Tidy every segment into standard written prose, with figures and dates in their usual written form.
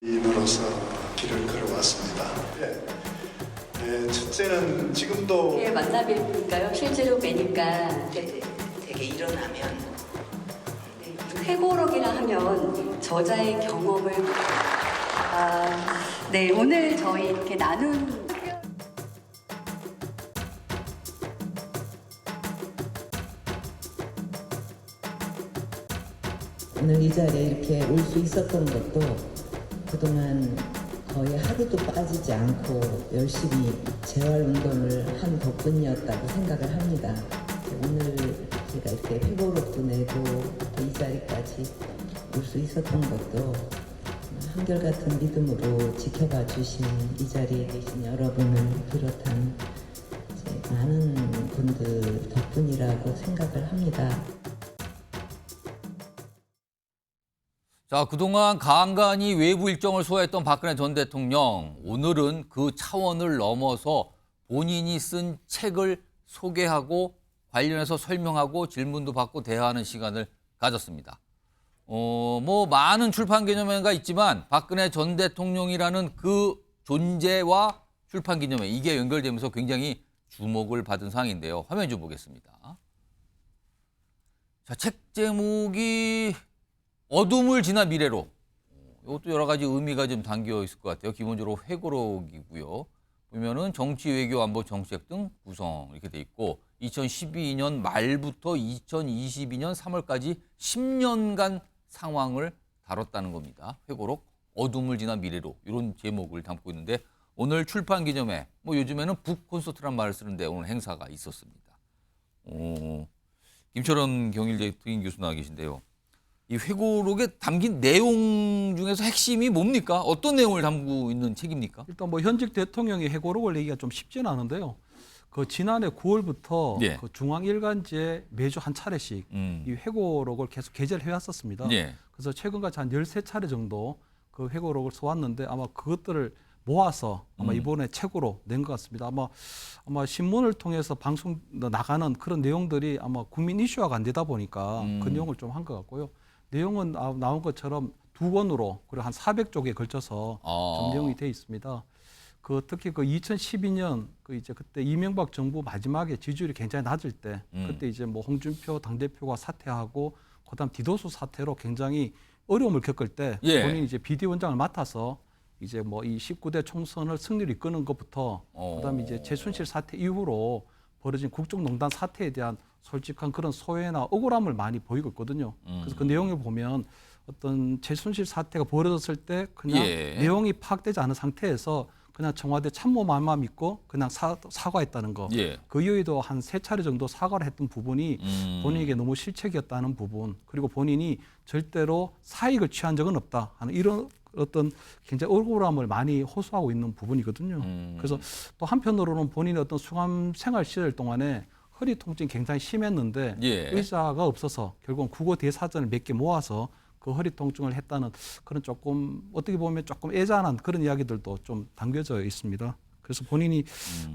인으로서 길을 걸어왔습니다. 첫째는 지금도 만나 뵈니까요. 실제로 뵈니까 되게 일어나면 회고록이라 하면 저자의 경험을 네, 오늘 저희 이렇게 나눈 오늘 이 자리에 이렇게 올 수 있었던 것도 그동안 거의 하루도 빠지지 않고 열심히 재활운동을 한 덕분이었다고 생각을 합니다. 오늘 제가 이렇게 회고록도 내고 또 이 자리까지 올 수 있었던 것도 한결같은 믿음으로 지켜봐 주신 이 자리에 계신 여러분을 비롯한 많은 분들 덕분이라고 생각을 합니다. 자, 그동안 간간히 외부 일정을 소화했던 박근혜 전 대통령, 오늘은 그 차원을 넘어서 본인이 쓴 책을 소개하고 관련해서 설명하고 질문도 받고 대화하는 시간을 가졌습니다. 많은 출판 기념회가 있지만 박근혜 전 대통령이라는 그 존재와 출판 기념회, 이게 연결되면서 굉장히 주목을 받은 상황인데요. 화면 좀 보겠습니다. 자, 책 제목이 어둠을 지나 미래로. 이것도 여러 가지 의미가 좀 담겨 있을 것 같아요. 기본적으로 회고록이고요. 보면은 정치, 외교, 안보, 정책 등 구성 이렇게 돼 있고 2012년 말부터 2022년 3월까지 10년간 상황을 다뤘다는 겁니다. 회고록 어둠을 지나 미래로 이런 제목을 담고 있는데 오늘 출판 기념회, 요즘에는 북 콘서트란 말을 쓰는데 오늘 행사가 있었습니다. 김철원 경일대 특임 교수 나와 계신데요. 이 회고록에 담긴 내용 중에서 핵심이 뭡니까? 어떤 내용을 담고 있는 책입니까? 일단 현직 대통령의 회고록을 내기가 좀 쉽지는 않은데요. 그 지난해 9월부터 예. 그 중앙일간지에 매주 한 차례씩 이 회고록을 계속 게재를 해왔었습니다. 예. 그래서 최근까지 한 13차례 정도 그 회고록을 써왔는데 아마 그것들을 모아서 아마 이번에 책으로 낸 것 같습니다. 아마 신문을 통해서 방송 나가는 그런 내용들이 아마 국민 이슈화가 안 되다 보니까 그 내용을 좀 한 것 같고요. 내용은 나온 것처럼 두 권으로 그리고 한 400쪽에 걸쳐서 좀 내용이 돼 있습니다. 특히 2012년 그때 이명박 정부 마지막에 지지율이 굉장히 낮을 때 그때 홍준표 당대표가 사퇴하고 그다음 디도스 사태로 굉장히 어려움을 겪을 때 본인이 비대위원장을 맡아서 이 19대 총선을 승리를 이끄는 것부터 그다음에 최순실 사태 이후로 벌어진 국정농단 사태에 대한 솔직한 그런 소외나 억울함을 많이 보이고 있거든요. 그래서 그 내용을 보면 어떤 최순실 사태가 벌어졌을 때 그냥 내용이 파악되지 않은 상태에서 그냥 청와대 참모말만 믿고 그냥 사과했다는 거. 그 이후에도 한 3차례 정도 사과를 했던 부분이 본인에게 너무 실책이었다는 부분. 그리고 본인이 절대로 사익을 취한 적은 없다 하는 이런 어떤 굉장히 억울함을 많이 호소하고 있는 부분이거든요. 그래서 또 한편으로는 본인의 어떤 수감 생활 시절 동안에 허리 통증이 굉장히 심했는데 의사가 없어서 결국은 국어 대사전을 몇 개 모아서 그 허리 통증을 했다는 그런 조금 어떻게 보면 조금 애잔한 그런 이야기들도 좀 담겨져 있습니다. 그래서 본인이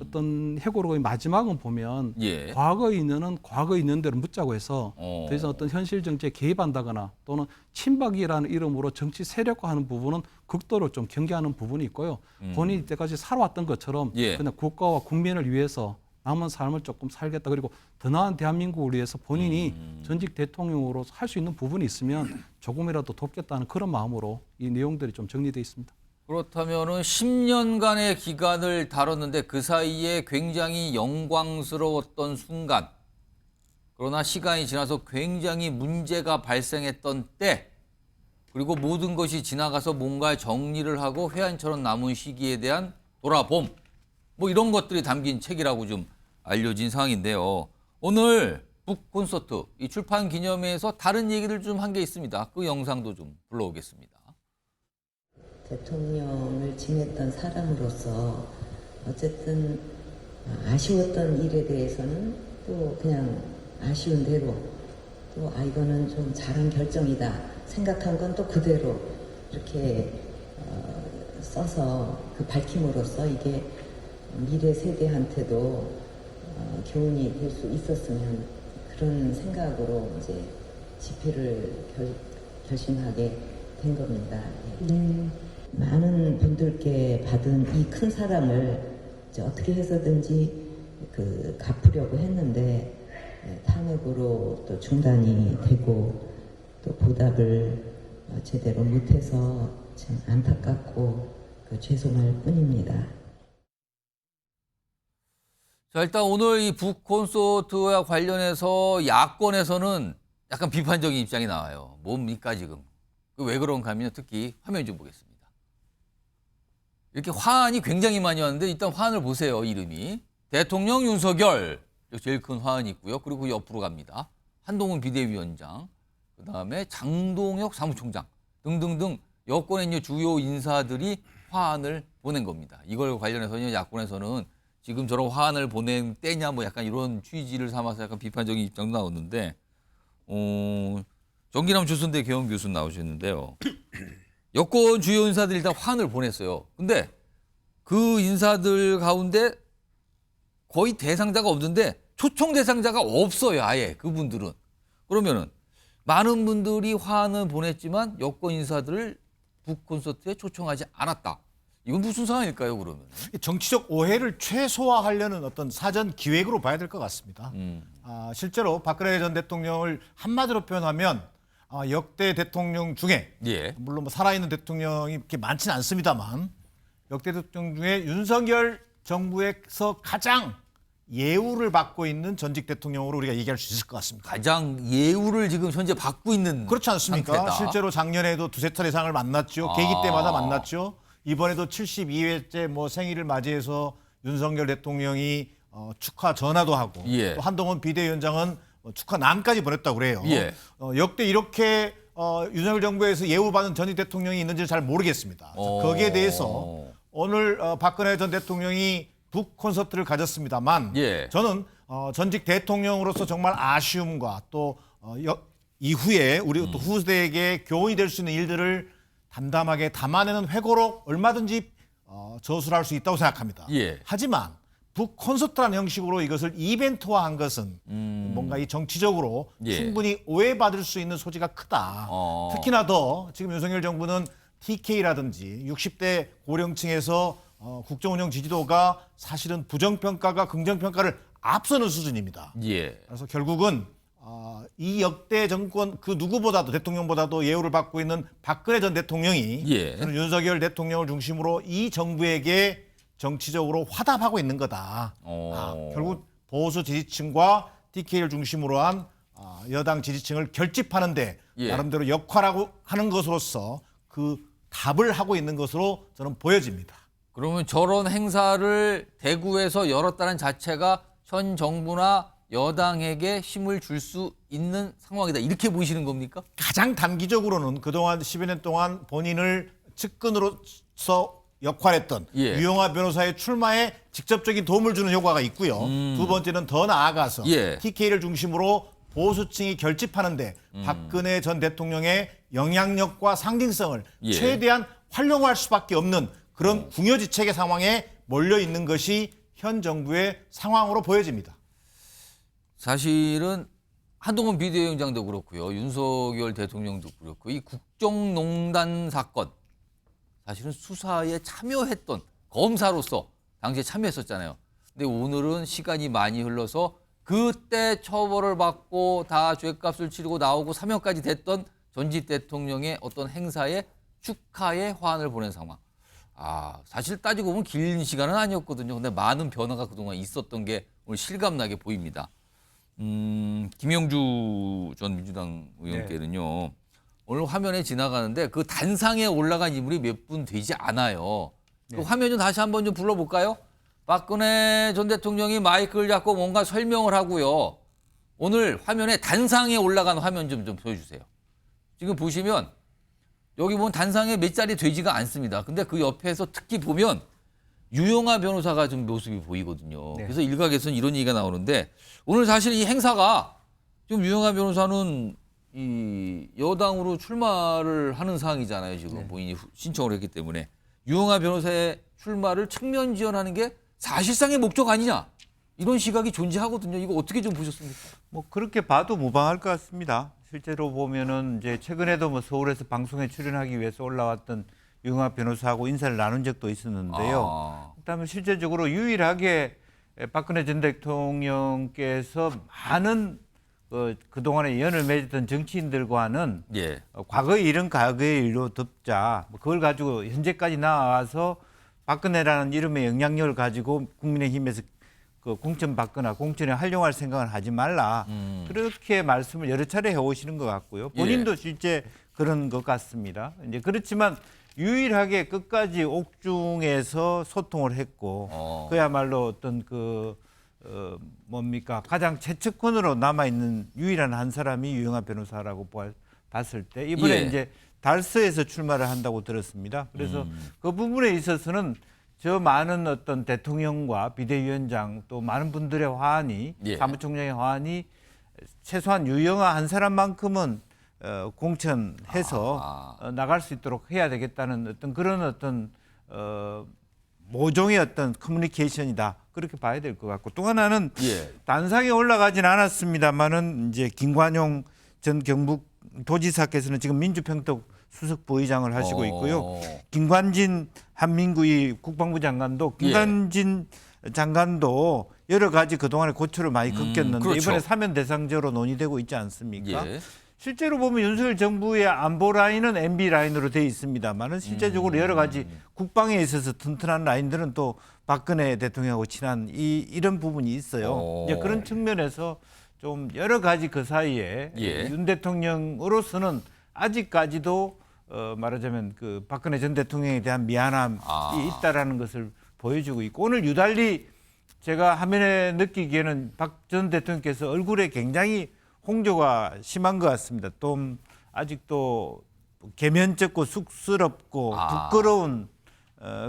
어떤 회고록의 마지막은 보면 과거에 있는 과거에 있는 대로 묻자고 해서 더 이상 어떤 현실 정치에 개입한다거나 또는 친박이라는 이름으로 정치 세력화하는 부분은 극도로 좀 경계하는 부분이 있고요. 본인이 이때까지 살아왔던 것처럼 그냥 국가와 국민을 위해서 남은 삶을 조금 살겠다. 그리고 더 나은 대한민국을 위해서 본인이 전직 대통령으로 할 수 있는 부분이 있으면 조금이라도 돕겠다는 그런 마음으로 이 내용들이 좀 정리되어 있습니다. 그렇다면은 10년간의 기간을 다뤘는데 그 사이에 굉장히 영광스러웠던 순간, 그러나 시간이 지나서 굉장히 문제가 발생했던 때, 그리고 모든 것이 지나가서 뭔가 정리를 하고 회한처럼 남은 시기에 대한 돌아봄, 이런 것들이 담긴 책이라고 좀 알려진 상황인데요. 오늘 북 콘서트, 이 출판 기념회에서 다른 얘기들 좀 한 게 있습니다. 그 영상도 좀 불러오겠습니다. 대통령을 지냈던 사람으로서 어쨌든 아쉬웠던 일에 대해서는 또 그냥 아쉬운 대로 또 이거는 좀 잘한 결정이다 생각한 건 또 그대로 이렇게 써서 그 밝힘으로써 이게 미래 세대한테도 교훈이 될 수 있었으면 그런 생각으로 집필을 결심하게 된 겁니다. 분들께 받은 이 큰 사랑을 이제 어떻게 해서든지 갚으려고 했는데 탄핵으로 또 중단이 되고 또 보답을 제대로 못해서 참 안타깝고 죄송할 뿐입니다. 자, 일단 오늘 이 북콘서트와 관련해서 야권에서는 약간 비판적인 입장이 나와요. 뭡니까 지금? 왜 그런가 하면 특히 화면 좀 보겠습니다. 이렇게 화환이 굉장히 많이 왔는데 일단 화환을 보세요. 이름이. 대통령 윤석열. 여기 제일 큰 화환이 있고요. 그리고 옆으로 갑니다. 한동훈 비대위원장. 그다음에 장동혁 사무총장 등등등 여권의 이제 주요 인사들이 화환을 보낸 겁니다. 이걸 관련해서 야권에서는 지금 저런 화환을 보낸 때냐 뭐 약간 이런 취지를 삼아서 약간 비판적인 입장도 나오는데 정기남 조선대 개헌 교수 나오셨는데요. 여권 주요 인사들이 일단 화환을 보냈어요. 근데 그 인사들 가운데 거의 대상자가 없는데 초청 대상자가 없어요. 아예 그분들은. 그러면은 많은 분들이 화환을 보냈지만 여권 인사들을 북콘서트에 초청하지 않았다. 이건 무슨 상황일까요, 그러면? 정치적 오해를 최소화하려는 어떤 사전 기획으로 봐야 될 것 같습니다. 실제로 박근혜 전 대통령을 한마디로 표현하면 역대 대통령 중에 예. 물론 뭐 살아있는 대통령이 그렇게 많지는 않습니다만 역대 대통령 중에 윤석열 정부에서 가장 예우를 받고 있는 전직 대통령으로 우리가 얘기할 수 있을 것 같습니다. 가장 예우를 지금 현재 받고 있는 그렇지 않습니까? 상태다. 실제로 작년에도 두세 차례 상을 만났죠. 계기 때마다 만났죠. 이번에도 72회째 뭐 생일을 맞이해서 윤석열 대통령이 축하 전화도 하고 예. 또 한동훈 비대위원장은 축하남까지 보냈다고 그래요. 예. 역대 이렇게 윤석열 정부에서 예우받은 전직 대통령이 있는지는 잘 모르겠습니다. 거기에 대해서 오늘 박근혜 전 대통령이 북 콘서트를 가졌습니다만 예. 저는 전직 대통령으로서 정말 아쉬움과 또 이후에 우리 또 후세대에게 교훈이 될 수 있는 일들을 담담하게 담아내는 회고록 얼마든지 저술할 수 있다고 생각합니다. 예. 하지만 북 콘서트라는 형식으로 이것을 이벤트화한 것은 뭔가 이 정치적으로 예. 충분히 오해받을 수 있는 소지가 크다. 특히나 더 지금 윤석열 정부는 TK라든지 60대 고령층에서 국정운영 지지도가 사실은 부정평가가 긍정평가를 앞서는 수준입니다. 예. 그래서 결국은 이 역대 정권 그 누구보다도 대통령보다도 예우를 받고 있는 박근혜 전 대통령이 예. 저는 윤석열 대통령을 중심으로 이 정부에게 정치적으로 화답하고 있는 거다. 결국 보수 지지층과 TK를 중심으로 한 여당 지지층을 결집하는데 예. 나름대로 역할하고 하는 것으로서 그 답을 하고 있는 것으로 저는 보여집니다. 그러면 저런 행사를 대구에서 열었다는 자체가 현 정부나 여당에게 힘을 줄 수 있는 상황이다. 이렇게 보시는 겁니까? 가장 단기적으로는 그동안 10여 년 동안 본인을 측근으로서 역할했던 예. 유영하 변호사의 출마에 직접적인 도움을 주는 효과가 있고요. 두 번째는 더 나아가서 예. TK를 중심으로 보수층이 결집하는데 박근혜 전 대통령의 영향력과 상징성을 예. 최대한 활용할 수밖에 없는 그런 궁여지책의 상황에 몰려 있는 것이 현 정부의 상황으로 보여집니다. 사실은 한동훈 비대위원장도 그렇고요. 윤석열 대통령도 그렇고 이 국정농단 사건 사실은 수사에 참여했던 검사로서 당시에 참여했었잖아요. 근데 오늘은 시간이 많이 흘러서 그때 처벌을 받고 다 죄값을 치르고 나오고 사면까지 됐던 전직 대통령의 어떤 행사에 축하의 화환을 보낸 상황. 사실 따지고 보면 긴 시간은 아니었거든요. 근데 많은 변화가 그동안 있었던 게 오늘 실감나게 보입니다. 김영주 전 민주당 의원께는요. 오늘 화면에 지나가는데 그 단상에 올라간 인물이 몇 분 되지 않아요. 그 화면 좀 다시 한번 좀 불러볼까요? 박근혜 전 대통령이 마이크를 잡고 뭔가 설명을 하고요. 오늘 화면에 단상에 올라간 화면 좀 보여주세요. 지금 보시면 여기 보면 단상에 몇 자리 되지가 않습니다. 근데 그 옆에서 특히 보면 유영하 변호사가 좀 모습이 보이거든요. 그래서 일각에서는 이런 얘기가 나오는데 오늘 사실 이 행사가 좀 유영하 변호사는 이 여당으로 출마를 하는 상황이잖아요. 지금 본인이 신청을 했기 때문에 유영하 변호사의 출마를 측면 지원하는 게 사실상의 목적 아니냐 이런 시각이 존재하거든요. 이거 어떻게 좀 보셨습니까? 뭐 그렇게 봐도 무방할 것 같습니다. 실제로 보면은 이제 최근에도 뭐 서울에서 방송에 출연하기 위해서 올라왔던 유영하 변호사하고 인사를 나눈 적도 있었는데요. 그다음에 실제적으로 유일하게 박근혜 전 대통령께서 많은 그동안에 연을 맺었던 정치인들과는 예. 과거의 일은 과거의 일로 덮자. 그걸 가지고 현재까지 나와서 박근혜라는 이름의 영향력을 가지고 국민의힘에서 그 공천 받거나 공천에 활용할 생각은 하지 말라. 그렇게 말씀을 여러 차례 해오시는 것 같고요. 본인도 실제 그런 것 같습니다. 이제 그렇지만 유일하게 끝까지 옥중에서 소통을 했고 그야말로 어떤 가장 최측근으로 남아 있는 유일한 한 사람이 유영하 변호사라고 봤을 때 이번에 예. 이제 달서에서 출마를 한다고 들었습니다. 그래서 그 부분에 있어서는 저 많은 어떤 대통령과 비대위원장 또 많은 분들의 화환이 예. 사무총장의 화환이 최소한 유영하 한 사람만큼은 공천해서 나갈 수 있도록 해야 되겠다는 어떤 그런 어떤 모종의 어떤 커뮤니케이션이다 그렇게 봐야 될 것 같고 또 하나는 예. 단상에 올라가진 않았습니다만은 이제 김관용 전 경북도지사께서는 지금 민주평통 수석 부의장을 하시고 있고요. 김관진 한민구의 국방부 장관도 김관진 장관도 여러 가지 그동안에 고초를 많이 겪었는데 그렇죠. 이번에 사면 대상자로 논의되고 있지 않습니까? 예. 실제로 보면 윤석열 정부의 안보 라인은 MB 라인으로 돼 있습니다만은 실제적으로 여러 가지 국방에 있어서 튼튼한 라인들은 또 박근혜 대통령하고 친한 이런 부분이 있어요. 이제 그런 측면에서 좀 여러 가지 그 사이에 예. 윤 대통령으로서는 아직까지도 말하자면 그 박근혜 전 대통령에 대한 미안함이 있다라는 것을 보여주고 있고 오늘 유달리 제가 화면에 느끼기에는 박 전 대통령께서 얼굴에 굉장히 홍조가 심한 것 같습니다. 또 아직도 개면쩍고 쑥스럽고 부끄러운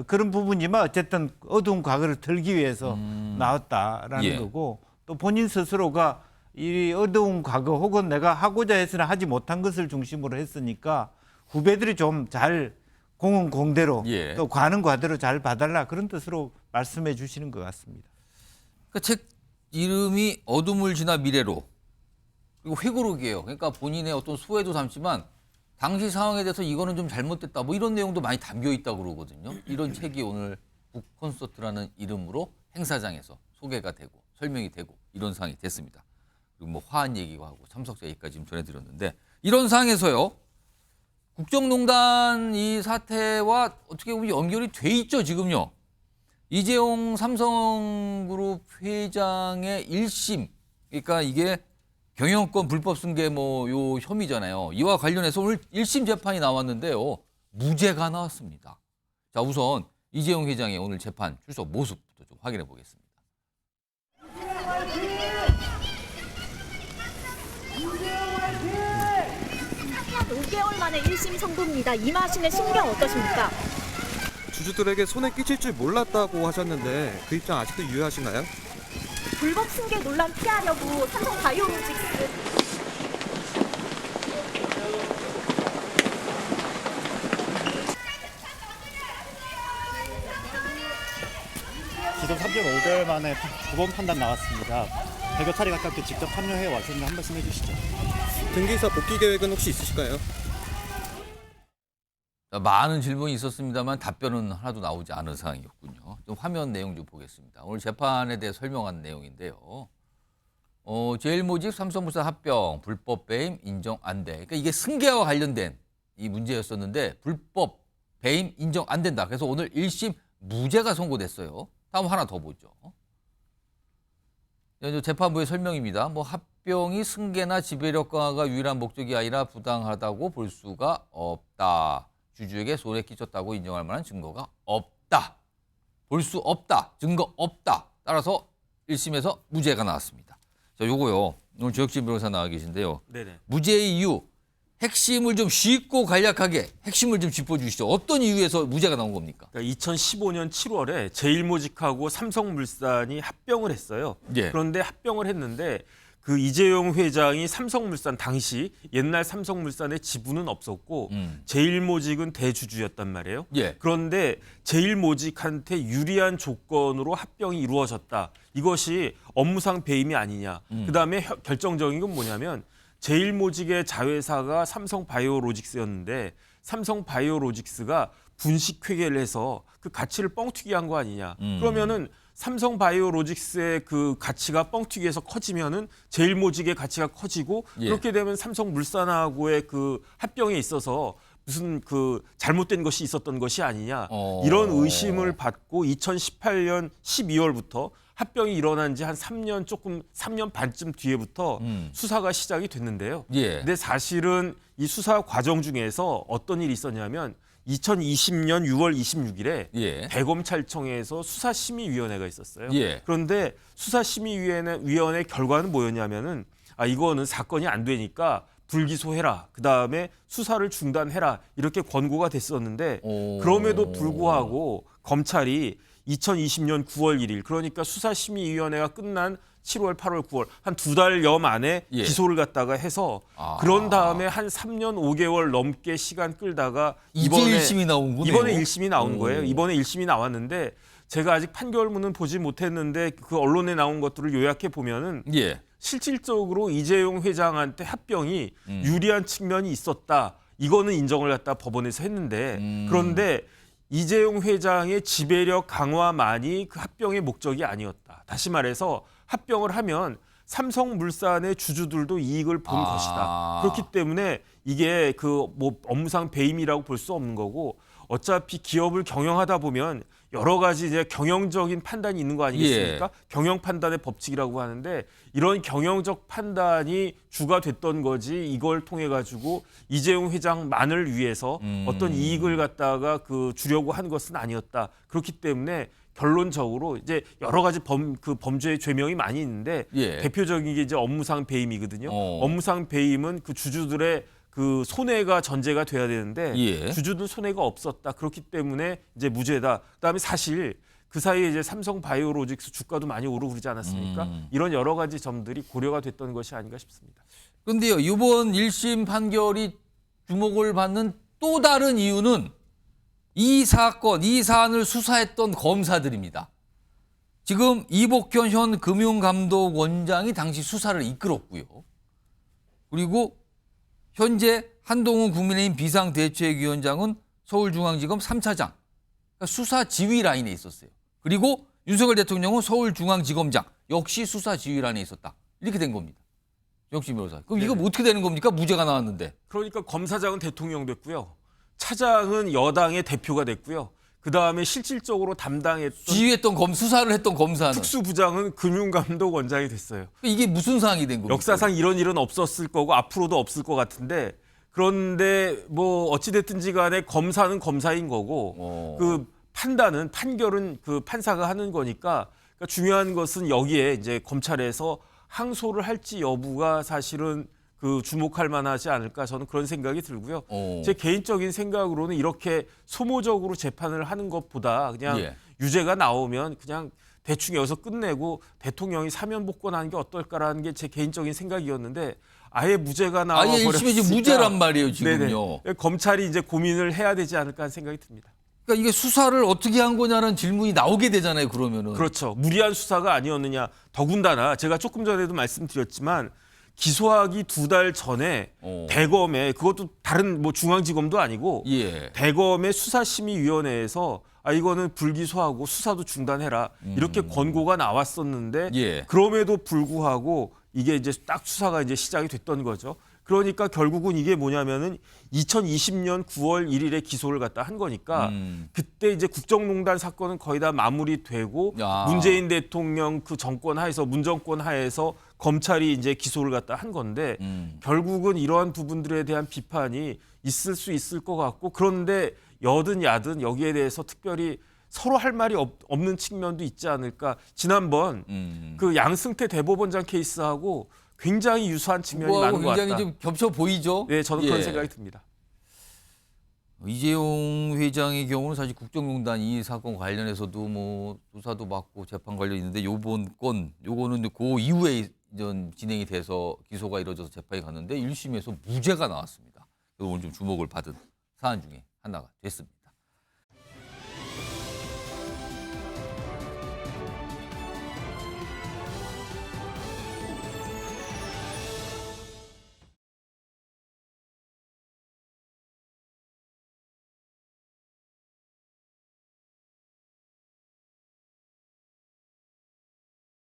그런 부분이지만 어쨌든 어두운 과거를 털기 위해서 나왔다라는 예. 거고 또 본인 스스로가 이 어두운 과거 혹은 내가 하고자 해서는 하지 못한 것을 중심으로 했으니까 후배들이 좀 잘 공은 공대로 예. 또 과는 과대로 잘 봐달라 그런 뜻으로 말씀해 주시는 것 같습니다. 그 책 이름이 어둠을 지나 미래로 그리고 회고록이에요. 그러니까 본인의 어떤 소회도 담지만 당시 상황에 대해서 이거는 좀 잘못됐다 뭐 이런 내용도 많이 담겨 있다고 그러거든요. 이런 책이 오늘 북콘서트라는 이름으로 행사장에서 소개가 되고 설명이 되고 이런 상황이 됐습니다. 그리고 뭐 화한 얘기가 하고 참석자 얘기까지 지금 전해드렸는데 이런 상황에서요. 국정농단 이 사태와 어떻게 보면 연결이 돼 있죠 지금요. 이재용 삼성그룹 회장의 1심 그러니까 이게 경영권 불법 승계 요 혐의잖아요. 이와 관련해서 오늘 1심 재판이 나왔는데요. 무죄가 나왔습니다. 자 우선 이재용 회장의 오늘 재판 출석 모습부터 좀 확인해 보겠습니다. 5개월 만에 1심 선고입니다. 임하신의 심경 어떠십니까? 주주들에게 손해 끼칠 줄 몰랐다고 하셨는데 그 입장 아직도 유효하신가요? 불법 승계 논란 피하려고 삼성 바이오로직스 기존 3.5개월 만에 9번 판단 나왔습니다. 대거 차례 가깝게 직접 참여해 왔으니 한 말씀 해주시죠. 등기사 복귀 계획은 혹시 있으실까요? 많은 질문이 있었습니다만 답변은 하나도 나오지 않은 상황이었군요. 좀 화면 내용 좀 보겠습니다. 오늘 재판에 대해 설명한 내용인데요. 제일모직 삼성물산 합병 불법 배임 인정 안 돼. 그러니까 이게 승계와 관련된 이 문제였었는데 불법 배임 인정 안 된다. 그래서 오늘 1심 무죄가 선고됐어요. 다음 하나 더 보죠. 재판부의 설명입니다. 합병이 승계나 지배력 강화가 유일한 목적이 아니라 부당하다고 볼 수가 없다. 주주에게 손해 끼쳤다고 인정할 만한 증거가 없다. 볼 수 없다. 증거 없다. 따라서 1심에서 무죄가 나왔습니다. 자, 요거요. 오늘 조혁진 변호사 나와 계신데요. 네네. 무죄의 이유, 핵심을 좀 쉽고 간략하게 핵심을 좀 짚어주시죠. 어떤 이유에서 무죄가 나온 겁니까? 그러니까 2015년 7월에 제일모직하고 삼성물산이 합병을 했어요. 예. 그런데 합병을 했는데 그 이재용 회장이 삼성물산 당시 옛날 삼성물산의 지분은 없었고 제일모직은 대주주였단 말이에요. 예. 그런데 제일모직한테 유리한 조건으로 합병이 이루어졌다. 이것이 업무상 배임이 아니냐. 그다음에 결정적인 건 뭐냐면 제일모직의 자회사가 삼성바이오로직스였는데 삼성바이오로직스가 분식 회계를 해서 그 가치를 뻥튀기 한 거 아니냐. 그러면은 삼성바이오로직스의 그 가치가 뻥튀기해서 커지면은 제일모직의 가치가 커지고 예. 그렇게 되면 삼성물산하고의 그 합병에 있어서 무슨 그 잘못된 것이 있었던 것이 아니냐. 이런 의심을 받고 2018년 12월부터 합병이 일어난 지 한 3년 반쯤 뒤에부터 수사가 시작이 됐는데요. 예. 근데 사실은 이 수사 과정 중에서 어떤 일이 있었냐면 2020년 6월 26일에 예. 대검찰청에서 수사심의위원회가 있었어요. 예. 그런데 수사심의위원회 결과는 뭐였냐면은 이거는 사건이 안 되니까 불기소해라. 그다음에 수사를 중단해라. 이렇게 권고가 됐었는데 그럼에도 불구하고 검찰이 2020년 9월 1일 그러니까 수사심의위원회가 끝난 7월, 8월, 9월 한 2달여 만에 예. 기소를 갖다가 해서 그런 다음에 한 3년 5개월 넘게 시간 끌다가 이번에 1심이 나온 거네요. 이번에 1심이 나온 거예요. 이번에 1심이 나왔는데 제가 아직 판결문은 보지 못했는데 그 언론에 나온 것들을 요약해 보면은 예. 실질적으로 이재용 회장한테 합병이 유리한 측면이 있었다. 이거는 인정을 갖다 법원에서 했는데 그런데 이재용 회장의 지배력 강화만이 그 합병의 목적이 아니었다. 다시 말해서 합병을 하면 삼성물산의 주주들도 이익을 본 것이다. 그렇기 때문에 이게 그 뭐 업무상 배임이라고 볼 수 없는 거고 어차피 기업을 경영하다 보면 여러 가지 이제 경영적인 판단이 있는 거 아니겠습니까? 예. 경영 판단의 법칙이라고 하는데 이런 경영적 판단이 주가 됐던 거지 이걸 통해 가지고 이재용 회장만을 위해서 어떤 이익을 갖다가 그 주려고 한 것은 아니었다. 그렇기 때문에 결론적으로 이제 여러 가지 범죄의 죄명이 많이 있는데 예. 대표적인 게 이제 업무상 배임이거든요. 업무상 배임은 그 주주들의 그 손해가 전제가 돼야 되는데 예. 주주들 손해가 없었다. 그렇기 때문에 이제 무죄다. 그다음에 사실 그 사이에 이제 삼성바이오로직스 주가도 많이 오르고 그러지 않았습니까? 이런 여러 가지 점들이 고려가 됐던 것이 아닌가 싶습니다. 그런데요, 이번 1심 판결이 주목을 받는 또 다른 이유는 이 사건, 이 사안을 수사했던 검사들입니다. 지금 이복현 현 금융감독원장이 당시 수사를 이끌었고요. 그리고 현재 한동훈 국민의힘 비상대책위원장은 서울중앙지검 3차장, 그러니까 수사 지휘 라인에 있었어요. 그리고 윤석열 대통령은 서울중앙지검장, 역시 수사 지휘 라인에 있었다. 이렇게 된 겁니다. 역시 변호사. 그럼 이거 어떻게 되는 겁니까? 무죄가 나왔는데. 그러니까 검사장은 대통령 됐고요. 차장은 여당의 대표가 됐고요. 그다음에 실질적으로 담당했던 지휘했던 수사를 했던 검사는 특수부장은 금융감독원장이 됐어요. 이게 무슨 상황이 된 겁니까? 역사상 이런 일은 없었을 거고 앞으로도 없을 것 같은데 그런데 뭐 어찌 됐든지 간에 검사는 검사인 거고 그 판결은 그 판사가 하는 거니까 그러니까 중요한 것은 여기에 이제 검찰에서 항소를 할지 여부가 사실은 그 주목할 만하지 않을까 저는 그런 생각이 들고요. 제 개인적인 생각으로는 이렇게 소모적으로 재판을 하는 것보다 그냥 예. 유죄가 나오면 그냥 대충 여기서 끝내고 대통령이 사면 복권하는 게 어떨까라는 게 제 개인적인 생각이었는데 아예 무죄가 나와버렸으니까 아예 1심이 이제 무죄란 말이에요 지금요. 네네. 검찰이 이제 고민을 해야 되지 않을까 하는 생각이 듭니다. 그러니까 이게 수사를 어떻게 한 거냐는 질문이 나오게 되잖아요. 그러면은. 그렇죠. 무리한 수사가 아니었느냐. 더군다나 제가 조금 전에도 말씀드렸지만 기소하기 2달 전에 대검에 그것도 다른 뭐 중앙지검도 아니고 예. 대검의 수사심의위원회에서 이거는 불기소하고 수사도 중단해라 이렇게 권고가 나왔었는데 예. 그럼에도 불구하고 이게 이제 딱 수사가 이제 시작이 됐던 거죠. 그러니까 결국은 이게 뭐냐면은 2020년 9월 1일에 기소를 갖다 한 거니까 그때 이제 국정농단 사건은 거의 다 마무리되고 문재인 대통령 그 정권 하에서 문정권 하에서 검찰이 이제 기소를 갖다 한 건데 결국은 이러한 부분들에 대한 비판이 있을 수 있을 것 같고 그런데 여든 야든 여기에 대해서 특별히 서로 할 말이 없는 측면도 있지 않을까. 지난번 그 양승태 대법원장 케이스하고 굉장히 유사한 측면이 많은 것 같다. 굉장히 좀 겹쳐 보이죠? 네, 저는 그런 생각이 듭니다. 이재용 회장의 경우는 사실 국정농단 이 사건 관련해서도 뭐 조사도 받고 재판 관련 있는데 요번 건 요거는 그 이후에 진행이 돼서 기소가 이루어져서 재판이 갔는데 1심에서 무죄가 나왔습니다. 오늘 좀 주목을 받은 사안 중에 하나가 됐습니다.